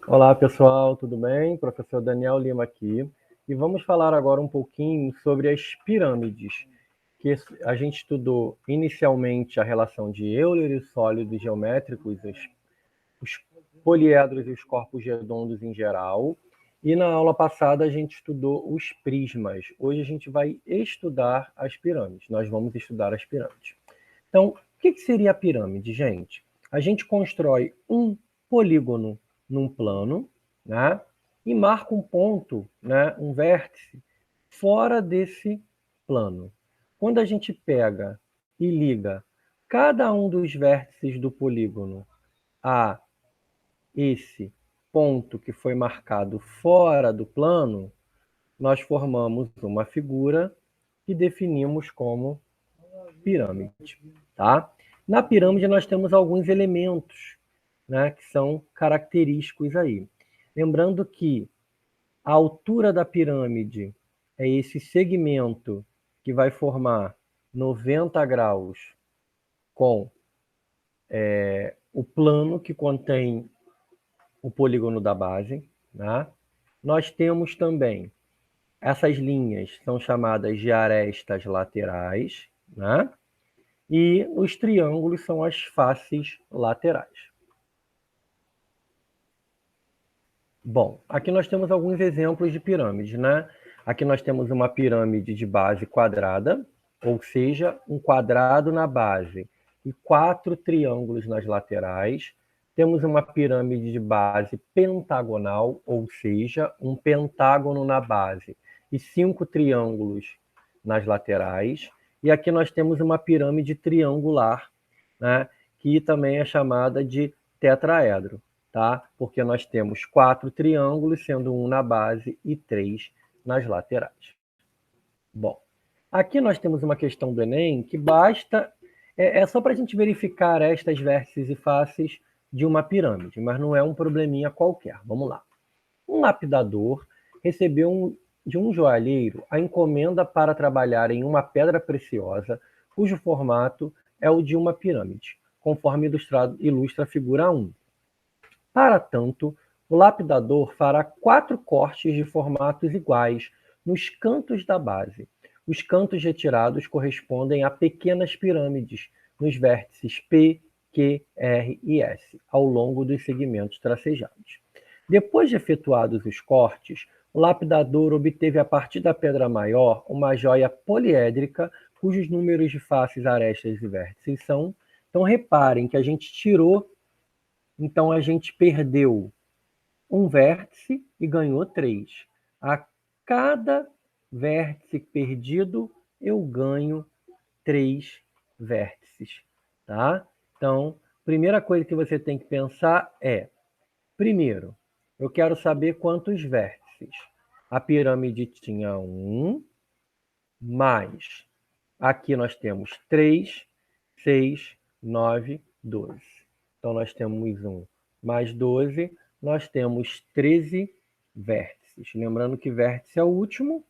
Olá, pessoal, tudo bem? Professor Daniel Lima aqui. E vamos falar agora um pouquinho sobre as pirâmides, que a gente estudou inicialmente a relação de Euler e sólidos geométricos, os poliedros e os corpos redondos em geral. E na aula passada a gente estudou os prismas. Hoje a gente vai estudar as pirâmides. Nós vamos estudar as pirâmides. Então, o que seria a pirâmide, gente? A gente constrói um polígono num plano, né? E marca um ponto, né? Um vértice fora desse plano. Quando a gente pega e liga cada um dos vértices do polígono a esse ponto que foi marcado fora do plano, nós formamos uma figura que definimos como pirâmide, tá? Na pirâmide nós temos alguns elementos, né, que são característicos aí. Lembrando que a altura da pirâmide é esse segmento que vai formar 90 graus com o plano que contém o polígono da base, né? Nós temos também essas linhas são chamadas de arestas laterais, né? E os triângulos são as faces laterais. Bom, aqui nós temos alguns exemplos de pirâmides, né? Aqui nós temos uma pirâmide de base quadrada, ou seja, um quadrado na base e 4 triângulos nas laterais. Temos uma pirâmide de base pentagonal, ou seja, um pentágono na base e 5 triângulos nas laterais. E aqui nós temos uma pirâmide triangular, né? Que também é chamada de tetraedro. Tá? Porque nós temos 4 triângulos, sendo um na base e 3 nas laterais. Bom, aqui nós temos uma questão do Enem que basta, é só para a gente verificar estas vértices e faces de uma pirâmide, mas não é um probleminha qualquer. Vamos lá. Um lapidador recebeu de um joalheiro a encomenda para trabalhar em uma pedra preciosa, cujo formato é o de uma pirâmide, conforme ilustra a figura 1. Para tanto, o lapidador fará 4 cortes de formatos iguais nos cantos da base. Os cantos retirados correspondem a pequenas pirâmides nos vértices P, Q, R e S, ao longo dos segmentos tracejados. Depois de efetuados os cortes, o lapidador obteve a partir da pedra maior uma joia poliédrica cujos números de faces, arestas e vértices são. Então reparem que a gente tirou, então a gente perdeu um vértice e ganhou 3. A cada vértice perdido, eu ganho 3 vértices, tá? Então, primeira coisa que você tem que pensar é, primeiro, eu quero saber quantos vértices. A pirâmide tinha 1, mais aqui nós temos 3, 6, 9, 12. Então, nós temos 1 mais 12, nós temos 13 vértices. Lembrando que vértice é o último.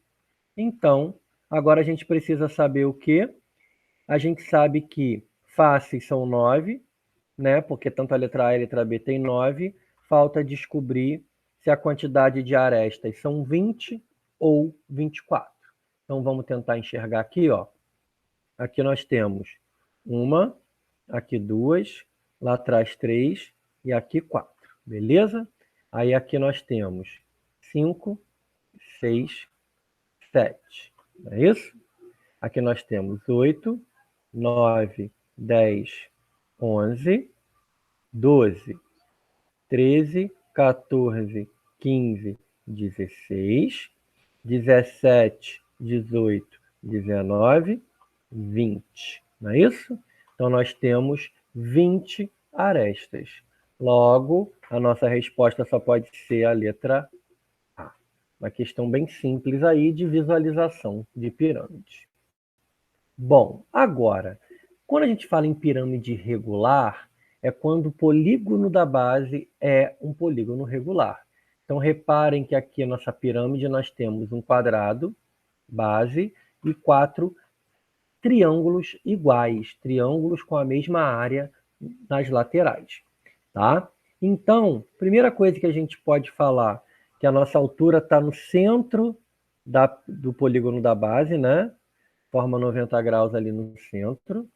Então, agora a gente precisa saber o quê? A gente sabe que faces são 9, né? Porque tanto a letra A e a letra B tem 9. Falta descobrir se a quantidade de arestas são 20 ou 24. Então, vamos tentar enxergar aqui, ó. Aqui nós temos uma, aqui 2, lá atrás 3 e aqui 4, beleza? Aí aqui nós temos 5, 6, 7, não é isso? Aqui nós temos 8, 9, 10, 11, 12, 13, 14, 15, 16, 17, 18, 19, 20, não é isso? Então, nós temos 20 arestas. Logo, a nossa resposta só pode ser a letra A. Uma questão bem simples aí de visualização de pirâmide. Bom, agora, quando a gente fala em pirâmide regular, é quando o polígono da base é um polígono regular. Então, reparem que aqui na nossa pirâmide nós temos um quadrado, base, e 4 triângulos iguais, triângulos com a mesma área nas laterais, tá? Então, primeira coisa que a gente pode falar, que a nossa altura está no centro do polígono da base, né? Forma 90 graus ali no centro.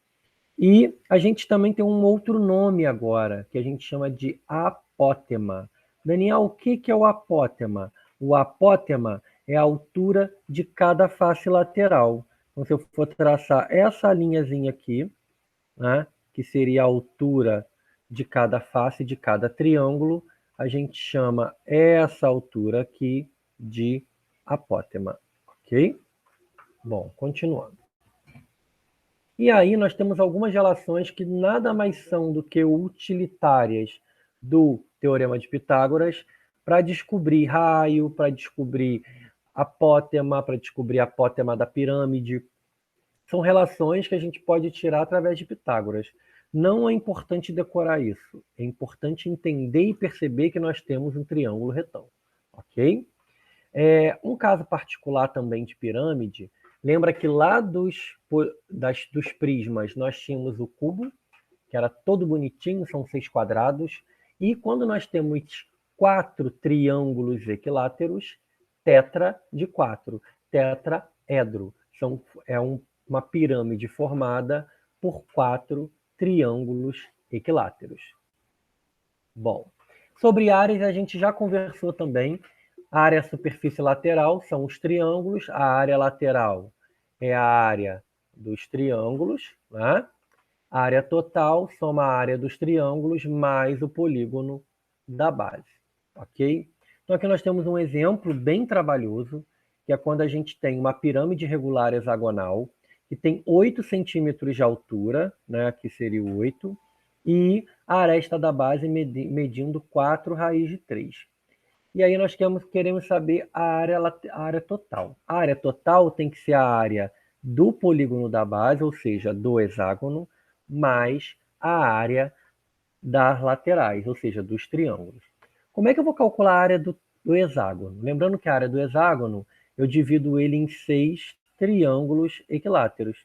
E a gente também tem um outro nome agora, que a gente chama de apótema. Daniel, o que é o apótema? O apótema é a altura de cada face lateral. Então, se eu for traçar essa linhazinha aqui, né, que seria a altura de cada face de cada triângulo, a gente chama essa altura aqui de apótema, ok? Bom, continuando. E aí nós temos algumas relações que nada mais são do que utilitárias do Teorema de Pitágoras para descobrir raio, para descobrir apótema, para descobrir a apótema da pirâmide. São relações que a gente pode tirar através de Pitágoras. Não é importante decorar isso. É importante entender e perceber que nós temos um triângulo retângulo. Ok? Um caso particular também de pirâmide, lembra que lá dos prismas nós tínhamos o cubo, que era todo bonitinho, são 6 quadrados, e quando nós temos 4 triângulos equiláteros, tetra de 4, tetraedro. Uma pirâmide formada por 4 triângulos equiláteros. Bom, sobre áreas a gente já conversou também. A área superfície lateral são os triângulos, a área lateral é a área dos triângulos, né? A área total soma a área dos triângulos mais o polígono da base, ok? Então aqui nós temos um exemplo bem trabalhoso, que é quando a gente tem uma pirâmide regular hexagonal, que tem 8 centímetros de altura, né? Aqui seria o 8, e a aresta da base medindo 4 raiz de 3. E aí nós queremos saber a área total. A área total tem que ser a área do polígono da base, ou seja, do hexágono, mais a área das laterais, ou seja, dos triângulos. Como é que eu vou calcular a área do hexágono? Lembrando que a área do hexágono, eu divido ele em 6 triângulos equiláteros.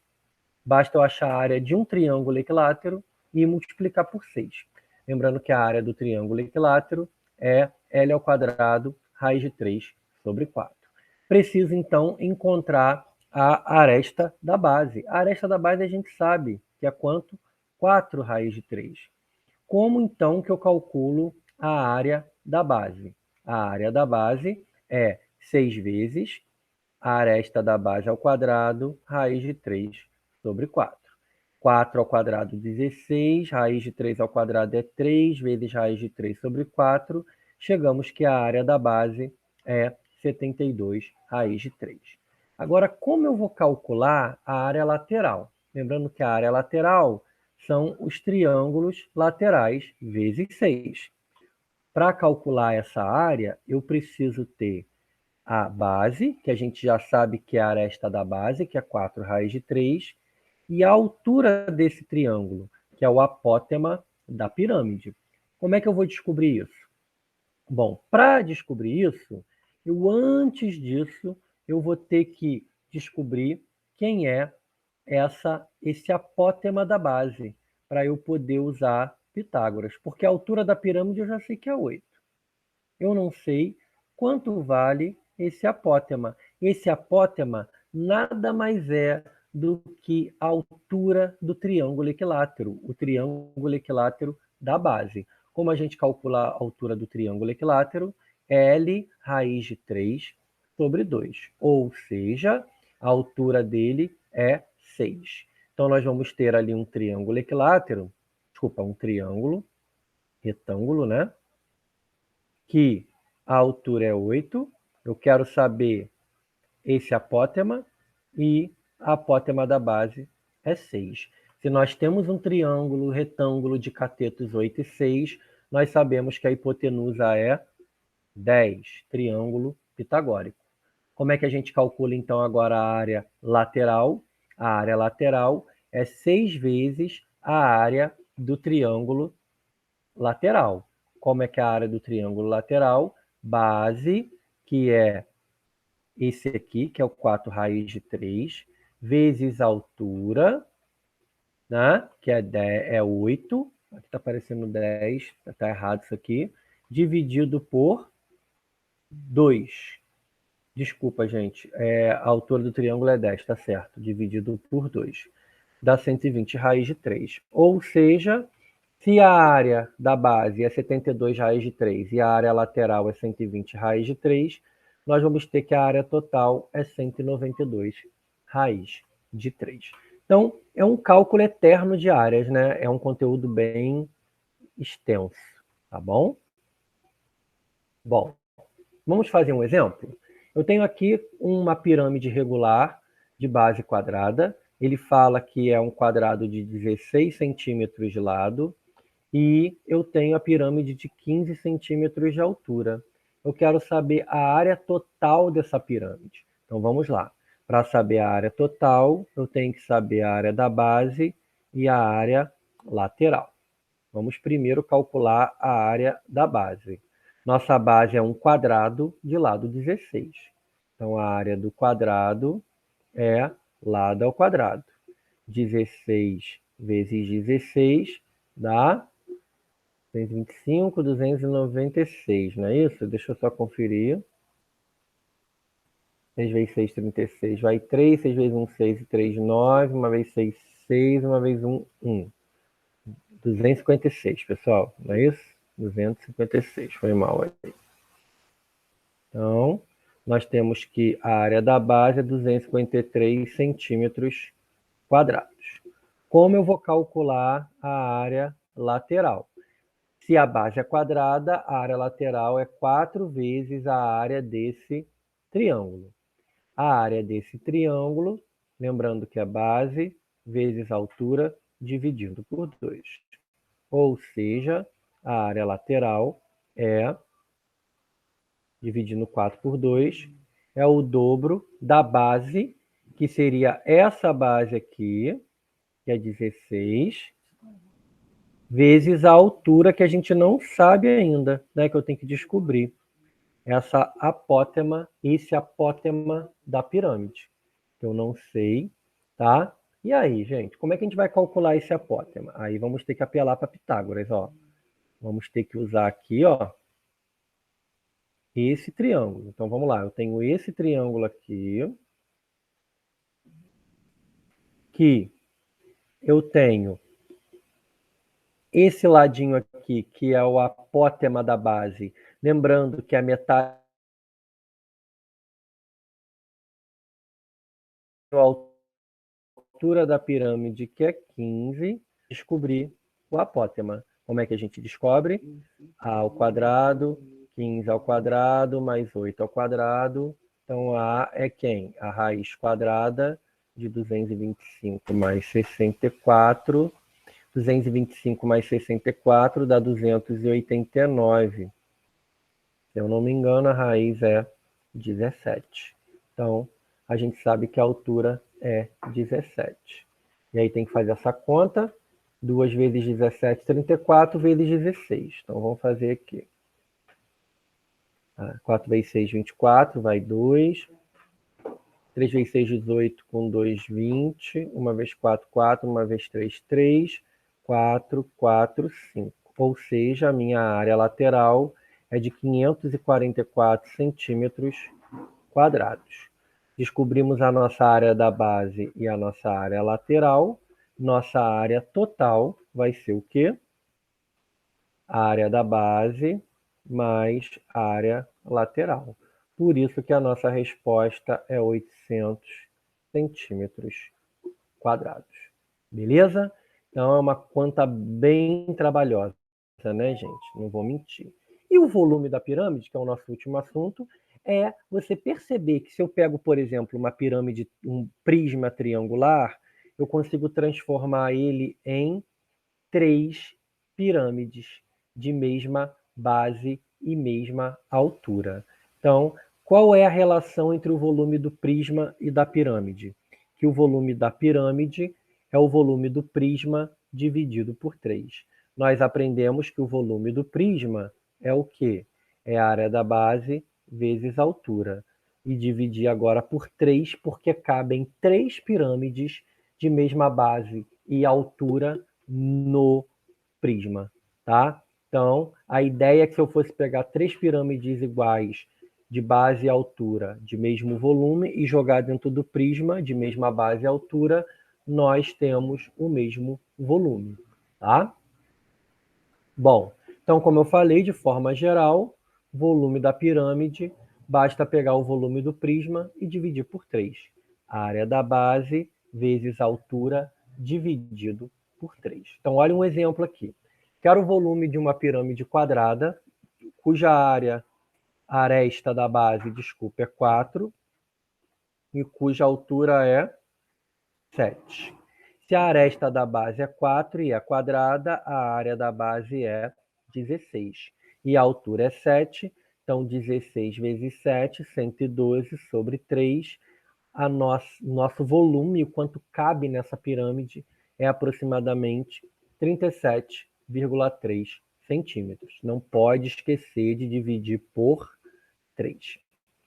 Basta eu achar a área de um triângulo equilátero e multiplicar por 6. Lembrando que a área do triângulo equilátero é L ao quadrado, raiz de 3 sobre 4. Preciso, então, encontrar a aresta da base. A aresta da base a gente sabe que é quanto? 4 raiz de 3. Como, então, que eu calculo a área da base? A área da base é 6 vezes a aresta da base ao quadrado, raiz de 3 sobre 4. 4 ao quadrado, 16. Raiz de 3 ao quadrado é 3 vezes raiz de 3 sobre 4. Chegamos que a área da base é 72 raiz de 3. Agora, como eu vou calcular a área lateral? Lembrando que a área lateral são os triângulos laterais vezes 6. Para calcular essa área, eu preciso ter a base, que a gente já sabe que é a aresta da base, que é 4 raiz de 3, e a altura desse triângulo, que é o apótema da pirâmide. Como é que eu vou descobrir isso? Bom, para descobrir isso, antes disso, eu vou ter que descobrir quem é esse apótema da base, para eu poder usar Pitágoras, porque a altura da pirâmide eu já sei que é 8. Eu não sei quanto vale esse apótema. Esse apótema nada mais é do que a altura do triângulo equilátero, o triângulo equilátero da base. Como a gente calcula a altura do triângulo equilátero? L raiz de 3 sobre 2. Ou seja, a altura dele é 6. Então, nós vamos ter ali um triângulo equilátero, um triângulo retângulo, né? Que a altura é 8. Eu quero saber esse apótema e a apótema da base é 6. Se nós temos um triângulo retângulo de catetos 8 e 6, nós sabemos que a hipotenusa é 10, triângulo pitagórico. Como é que a gente calcula, então, agora a área lateral? A área lateral é 6 vezes a área do triângulo lateral. Como é que é a área do triângulo lateral? Base, que é esse aqui, que é o 4 raiz de 3, vezes altura, né? Que é 8, aqui está aparecendo 10, está errado isso aqui, dividido por 2. Desculpa, gente, a altura do triângulo é 10, está certo, dividido por 2. Dá 120 raiz de 3. Ou seja, se a área da base é 72 raiz de 3 e a área lateral é 120 raiz de 3, nós vamos ter que a área total é 192 raiz de 3. Então, é um cálculo eterno de áreas, né? É um conteúdo bem extenso, tá bom? Bom, vamos fazer um exemplo? Eu tenho aqui uma pirâmide regular de base quadrada. Ele fala que é um quadrado de 16 centímetros de lado e eu tenho a pirâmide de 15 centímetros de altura. Eu quero saber a área total dessa pirâmide. Então vamos lá. Para saber a área total, eu tenho que saber a área da base e a área lateral. Vamos primeiro calcular a área da base. Nossa base é um quadrado de lado 16. Então a área do quadrado é lado ao quadrado. 16 vezes 16 dá 125, 296, não é isso? Deixa eu só conferir. 6 vezes 6, 36. Vai 3, 6 vezes 1, 6 e 3, 9. Uma vez 6, 6. Uma vez 1, 1. 256, pessoal. Não é isso? 256. Foi mal aí. Então, nós temos que a área da base é 253 centímetros quadrados. Como eu vou calcular a área lateral? Se a base é quadrada, a área lateral é 4 vezes a área desse triângulo. A área desse triângulo, lembrando que é base vezes altura, dividido por 2. Ou seja, a área lateral é, dividindo 4 por 2, é o dobro da base, que seria essa base aqui, que é 16, vezes a altura que a gente não sabe ainda, né, que eu tenho que descobrir. Essa apótema, esse apótema da pirâmide. Que eu não sei, tá? E aí, gente, como é que a gente vai calcular esse apótema? Aí vamos ter que apelar para Pitágoras, ó. Vamos ter que usar aqui, ó, esse triângulo. Então vamos lá, eu tenho esse triângulo aqui, que eu tenho esse ladinho aqui, que é o apótema da base. Lembrando que a metade a altura da pirâmide, que é 15, descobrir o apótema. Como é que a gente descobre? A ao quadrado, 15 ao quadrado, mais 8 ao quadrado. Então, A é quem? A raiz quadrada de 225 mais 64. 225 mais 64 dá 289. Se eu não me engano, a raiz é 17. Então, a gente sabe que a altura é 17. E aí tem que fazer essa conta. 2 vezes 17, 34, vezes 16. Então, vamos fazer aqui. 4 vezes 6, 24, vai 2. 3 vezes 6, 18, com 2, 20. 1 vezes 4, 4. 1 vezes 3, 3. 4, 4, 5. Ou seja, a minha área lateral é de 544 centímetros quadrados. Descobrimos a nossa área da base e a nossa área lateral. Nossa área total vai ser o quê? A área da base mais a área lateral. Por isso que a nossa resposta é 800 centímetros quadrados. Beleza? Então é uma conta bem trabalhosa, né, gente? Não vou mentir. E o volume da pirâmide, que é o nosso último assunto, é você perceber que se eu pego, por exemplo, uma pirâmide, um prisma triangular, eu consigo transformar ele em 3 pirâmides de mesma base e mesma altura. Então, qual é a relação entre o volume do prisma e da pirâmide? Que o volume da pirâmide é o volume do prisma dividido por 3. Nós aprendemos que o volume do prisma é o quê? É a área da base vezes a altura. E dividir agora por 3, porque cabem 3 pirâmides de mesma base e altura no prisma, tá? Então, a ideia é que se eu fosse pegar 3 pirâmides iguais de base e altura de mesmo volume e jogar dentro do prisma de mesma base e altura, nós temos o mesmo volume, tá? Bom, então, como eu falei, de forma geral, volume da pirâmide, basta pegar o volume do prisma e dividir por 3. A área da base vezes a altura dividido por 3. Então, olha um exemplo aqui. Quero o volume de uma pirâmide quadrada, cuja área, a aresta da base, desculpa, é 4, e cuja altura é 7. Se a aresta da base é 4 e é quadrada, a área da base é 16. E a altura é 7, então 16 vezes 7, 112 sobre 3. Nosso volume, o quanto cabe nessa pirâmide, é aproximadamente 37,3 centímetros. Não pode esquecer de dividir por 3.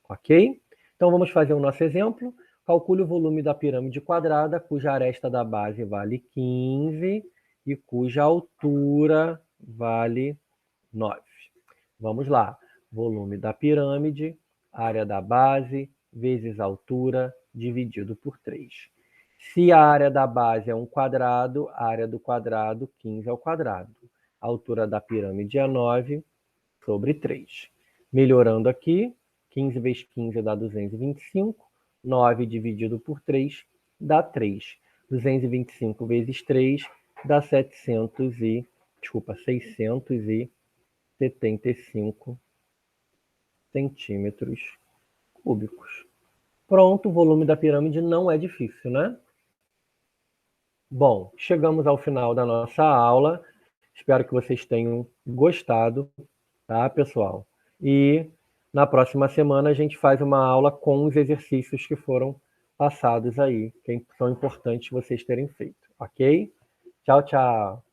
Ok? Então vamos fazer o nosso exemplo. Calcule o volume da pirâmide quadrada, cuja aresta da base vale 15 e cuja altura vale 9. Vamos lá. Volume da pirâmide, área da base, vezes a altura, dividido por 3. Se a área da base é 1 quadrado, a área do quadrado, 15 ao quadrado. A altura da pirâmide é 9 sobre 3. Melhorando aqui, 15 vezes 15 dá 225. 9 dividido por 3 dá 3. 225 vezes 3 dá 675 centímetros cúbicos. Pronto, o volume da pirâmide não é difícil, né? Bom, chegamos ao final da nossa aula. Espero que vocês tenham gostado, tá, pessoal? E na próxima semana a gente faz uma aula com os exercícios que foram passados aí, que são importantes vocês terem feito, ok? Tchau, tchau!